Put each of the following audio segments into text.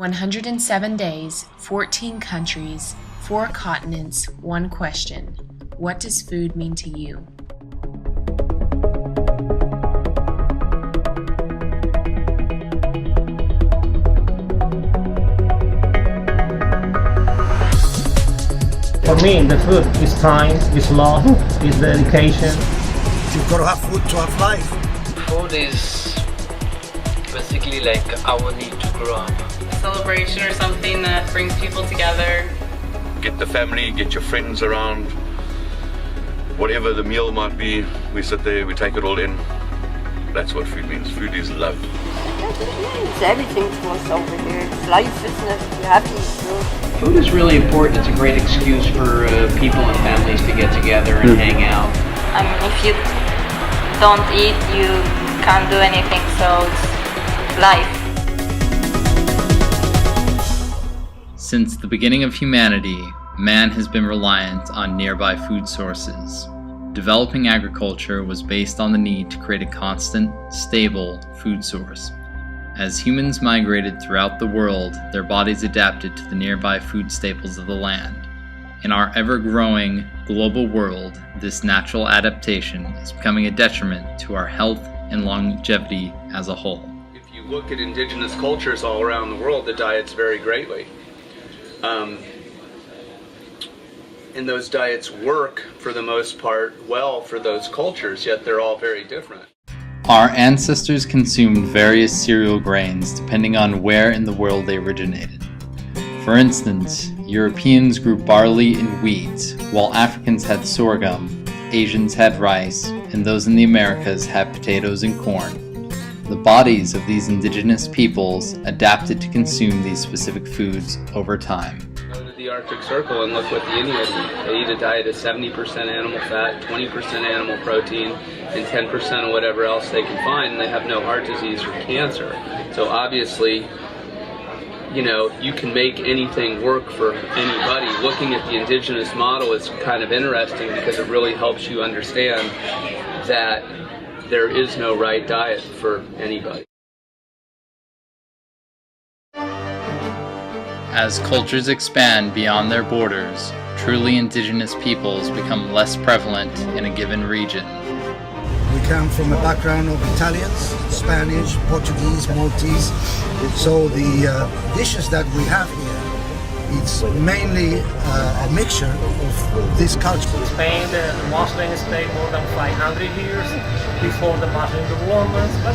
107 days, 14 countries, 4 continents, 1 question. What does food mean to you? For me, the food is time, is love, is dedication. You've got to have food to have life. Food is basically like our need to grow up. Celebration or something that brings people together. Get the family, get your friends around. Whatever the meal might be, we sit there, we take it all in. That's what food means. Food is love. It's everything to us over here. It's life, isn't it? You have to eat food. Food is really important. It's a great excuse for people and families to get together and hang out. I mean, if you don't eat, you can't do anything, so it's life. Since the beginning of humanity, man has been reliant on nearby food sources. Developing agriculture was based on the need to create a constant, stable food source. As humans migrated throughout the world, their bodies adapted to the nearby food staples of the land. In our ever-growing global world, this natural adaptation is becoming a detriment to our health and longevity as a whole. If you look at indigenous cultures all around the world, the diets vary greatly. And those diets work, for the most part, well for those cultures, yet they're all very different. Our ancestors consumed various cereal grains depending on where in the world they originated. For instance, Europeans grew barley and wheat, while Africans had sorghum, Asians had rice, and those in the Americas had potatoes and corn. The bodies of these indigenous peoples adapted to consume these specific foods over time. Go to the Arctic Circle and look what the Inuit eat. They eat a diet of 70% animal fat, 20% animal protein, and 10% of whatever else they can find, and they have no heart disease or cancer. So obviously, you know, you can make anything work for anybody. Looking at the indigenous model is kind of interesting because it really helps you understand that there is no right diet for anybody. As cultures expand beyond their borders, truly indigenous peoples become less prevalent in a given region. We come from a background of Italians, Spanish, Portuguese, Maltese. So the dishes that we have here, it's mainly a mixture of this culture. Spain, the Muslims stayed more than 500 years before the Muslim development. But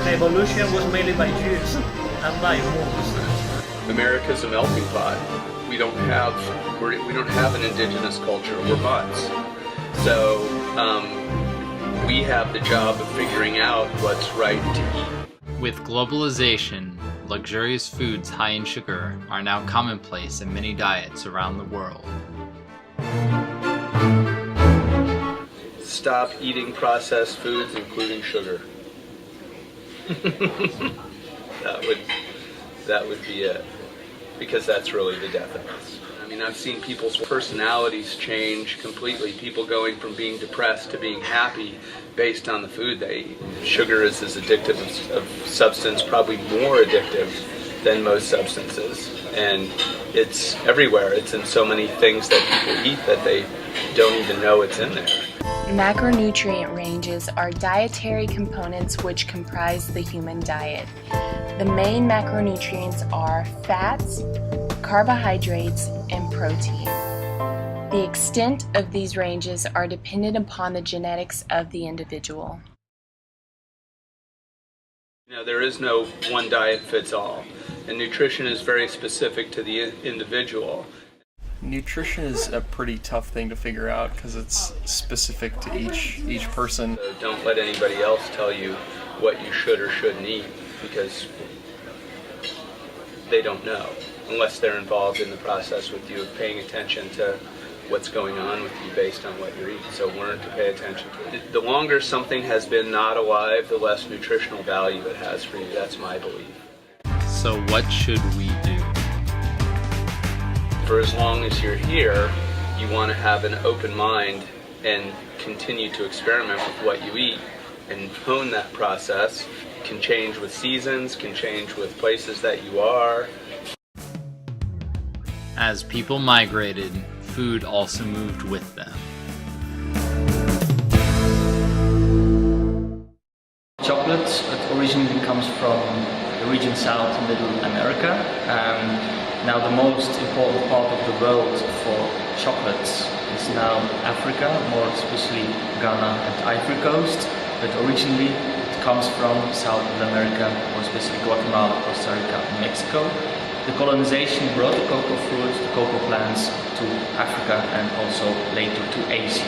the evolution was mainly by Jews and by Moors. America's a melting pot. We don't have an indigenous culture. We're mutts. So we have the job of figuring out what's right to eat. With globalization, luxurious foods high in sugar are now commonplace in many diets around the world. Stop eating processed foods, including sugar. That would be it, because that's really the death of us. I mean, I've seen people's personalities change completely. People going from being depressed to being happy based on the food they eat. Sugar is as addictive of substance, probably more addictive than most substances. And it's everywhere. It's in so many things that people eat that they don't even know it's in there. Macronutrient ranges are dietary components which comprise the human diet. The main macronutrients are fats, carbohydrates, and protein. The extent of these ranges are dependent upon the genetics of the individual. You know, there is no one diet fits all, and nutrition is very specific to the individual. Nutrition is a pretty tough thing to figure out because it's specific to each person. So don't let anybody else tell you what you should or shouldn't eat, because they don't know, unless they're involved in the process with you of paying attention to what's going on with you based on what you're eating. So learn to pay attention to it. The longer something has been not alive, the less nutritional value it has for you. That's my belief. So what should we do? For as long as you're here, you want to have an open mind and continue to experiment with what you eat and hone that process. can change with seasons, can change with places that you are. As people migrated, food also moved with them. Chocolate, it originally comes from the region South and Middle America. Now the most important part of the world for chocolates is now Africa, more especially Ghana and Ivory Coast. But originally it comes from South America, more especially Guatemala, Costa Rica and Mexico. The colonization brought the cocoa fruit, the cocoa plants to Africa and also later to Asia.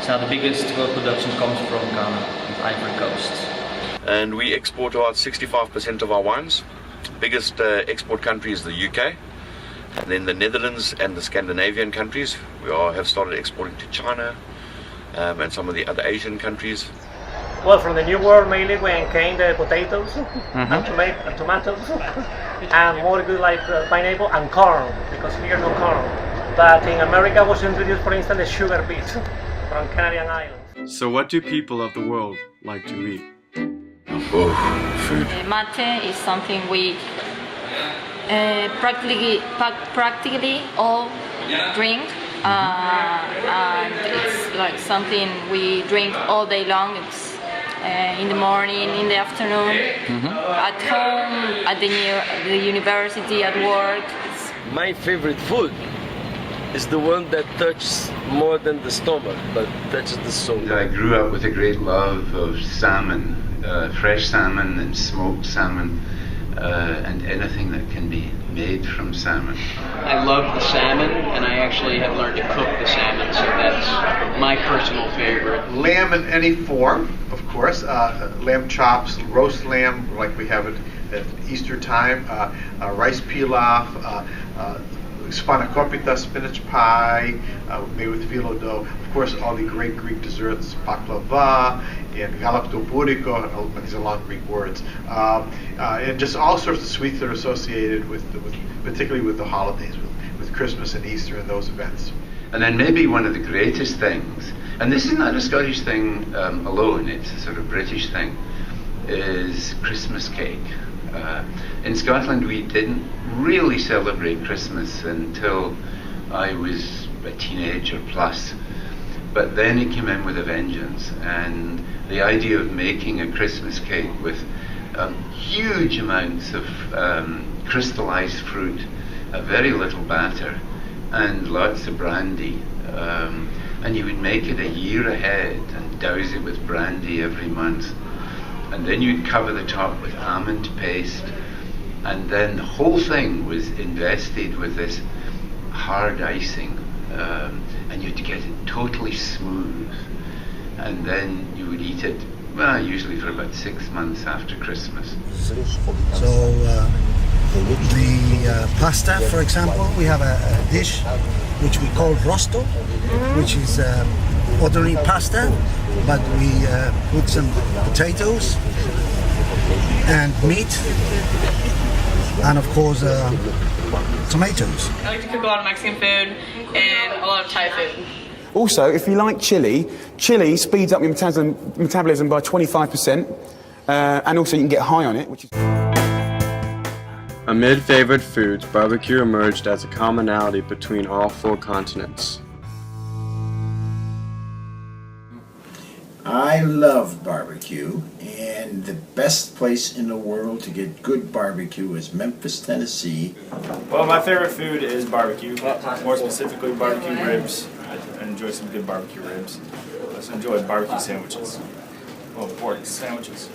So now the biggest world production comes from Ghana and Ivory Coast. And we export about 65% of our wines. Biggest export country is the UK. And then the Netherlands and the Scandinavian countries. We have started exporting to China and some of the other Asian countries. Well, from the New World mainly when came the potatoes and tomatoes and more good like pineapple and corn, because here no corn. But in America was introduced, for instance, the sugar beet from Canadian Islands. So what do people of the world like to eat? Food. Mate is something we practically all drink. And it's like something we drink all day long. It's in the morning, in the afternoon, at home, at the university, at work. My favorite food is the one that touches more than the stomach, but touches the soul. I grew up with a great love of salmon, fresh salmon and smoked salmon, and anything that can be made from salmon. I love the salmon, and I actually have learned to cook the salmon, so that's my personal favorite. Lamb in any form, of course. Lamb chops, roast lamb, like we have it at Easter time. Rice pilaf, spanakopita, spinach pie, made with phyllo dough. Of course, all the great Greek desserts, baklava and galaktobouriko. These are long Greek words, and just all sorts of sweets that are associated with particularly with the holidays, with Christmas and Easter and those events. And then maybe one of the greatest things, and this is not a Scottish thing alone, it's a sort of British thing, is Christmas cake. In Scotland we didn't really celebrate Christmas until I was a teenager plus, but then it came in with a vengeance, and the idea of making a Christmas cake with huge amounts of crystallized fruit, a very little batter, and lots of brandy, and you would make it a year ahead and douse it with brandy every month, and then you'd cover the top with almond paste, and then the whole thing was invested with this hard icing, and you'd get it totally smooth, and then you would eat it, well, usually for about 6 months after Christmas. So the pasta, for example, we have a dish which we call rosto, which is ordinary pasta, but we put some potatoes and meat, and of course tomatoes. I like to cook a lot of Mexican food and a lot of Thai food. Also, if you like chili speeds up your metabolism by 25%, and also you can get high on it, which is... Amid favorite foods, barbecue emerged as a commonality between all 4 continents. I love barbecue, and the best place in the world to get good barbecue is Memphis, Tennessee. Well, my favorite food is barbecue, more specifically barbecue ribs. I enjoy some good barbecue ribs. I also enjoy barbecue sandwiches. Well, pork sandwiches.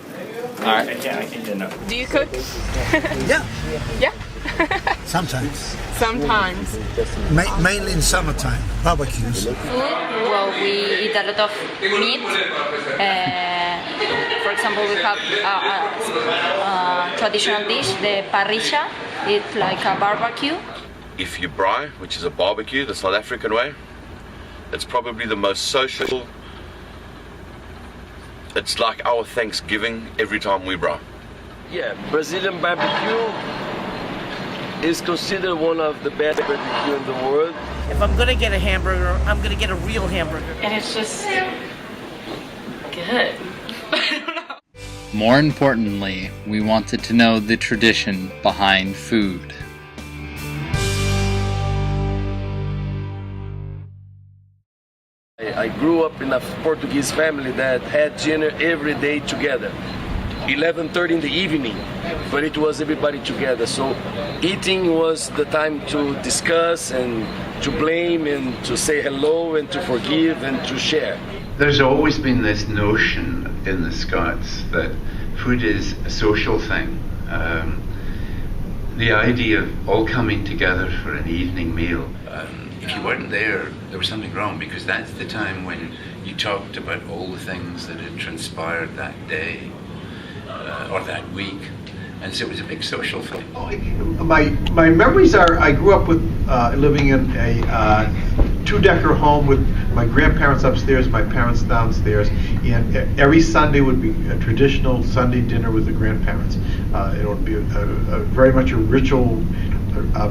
Alright. I can't get enough. Do you cook? Yeah. Yeah? Sometimes. Sometimes. Mainly in summertime, barbecues. Well, we eat a lot of meat. For example, we have a traditional dish, the parrilla. It's like a barbecue. If you braai, which is a barbecue, the South African way, it's probably the most social. It's like our Thanksgiving every time we braai. Yeah, Brazilian barbecue is considered one of the best barbecue in the world. If I'm gonna get a hamburger, I'm gonna get a real hamburger. And it's just good. More importantly, we wanted to know the tradition behind food. I grew up in a Portuguese family that had dinner every day together. 11:30 in the evening, but it was everybody together. So eating was the time to discuss and to blame and to say hello and to forgive and to share. There's always been this notion in the Scots that food is a social thing. The idea of all coming together for an evening meal. If you weren't there, there was something wrong, because that's the time when you talked about all the things that had transpired that day or that week. And so it was a big social thing. My memories are, I grew up with living in a two-decker home with my grandparents upstairs, my parents downstairs, and every Sunday would be a traditional Sunday dinner with the grandparents. It would be very much a ritual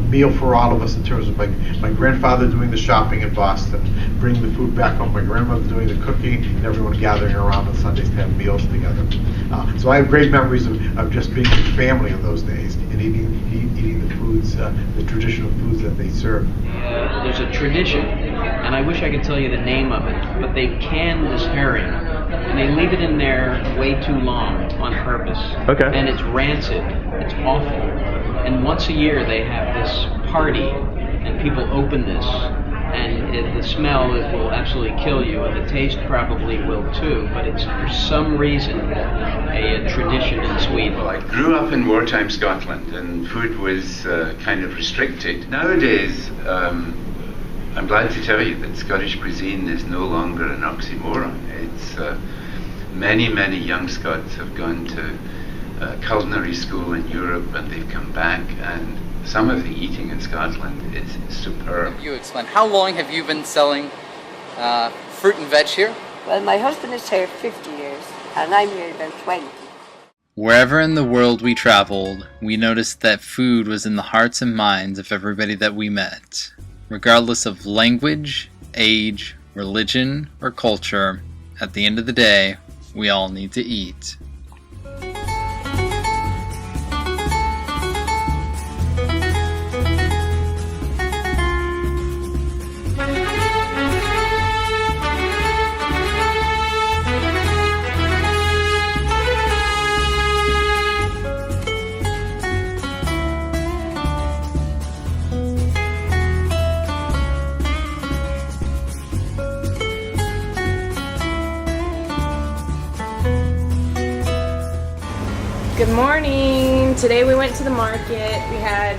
meal for all of us, in terms of my grandfather doing the shopping in Boston, bringing the food back home, my grandmother doing the cooking, and everyone gathering around on Sundays to have meals together. So I have great memories of just being with family in those days and eating the foods, the traditional foods that they serve. There's a tradition, and I wish I could tell you the name of it, but they can this herring, and they leave it in there way too long on purpose. Okay. And it's rancid. It's awful. And once a year they have this party, and people open this, and the smell will absolutely kill you, and the taste probably will too, but it's for some reason a tradition in Sweden. Well, I grew up in wartime Scotland, and food was kind of restricted. Nowadays, I'm glad to tell you that Scottish cuisine is no longer an oxymoron. It's many young Scots have gone to culinary school in Europe, and they've come back, and some of the eating in Scotland is superb. You explain, how long have you been selling fruit and veg here? Well, my husband is here 50 years, and I'm here about 20. Wherever in the world we traveled, we noticed that food was in the hearts and minds of everybody that we met. Regardless of language, age, religion, or culture, at the end of the day, we all need to eat. Good morning! Today we went to the market. We had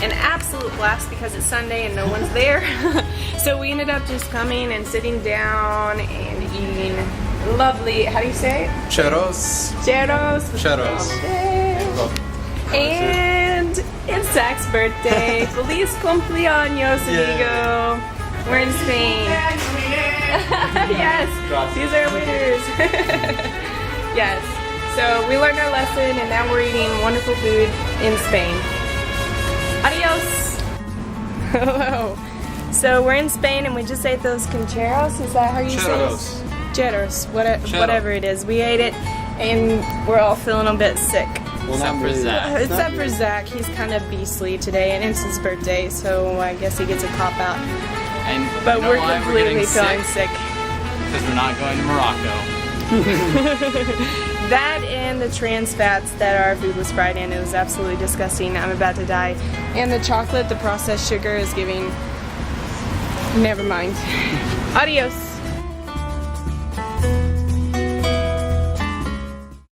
an absolute blast because it's Sunday and no one's there. So we ended up just coming and sitting down and eating lovely, how do you say it? Churros. Churros. Churros. And it's Zach's birthday. Feliz cumpleaños, amigo. We're in Spain. Yes, these are winners. Yes. So we learned our lesson, and now we're eating wonderful food in Spain. Adios! Hello. So we're in Spain, and we just ate those concheros. Is that how you say it? Churros. Whatever it is. We ate it, and we're all feeling a bit sick. Except for Zach. Except for Zach. He's kind of beastly today, and it's his birthday, so I guess he gets a cop-out. But we're completely feeling sick. Because we're not going to Morocco. That and the trans fats that our food was fried in, it was absolutely disgusting. I'm about to die. And the chocolate, the processed sugar is giving... Never mind. Adios.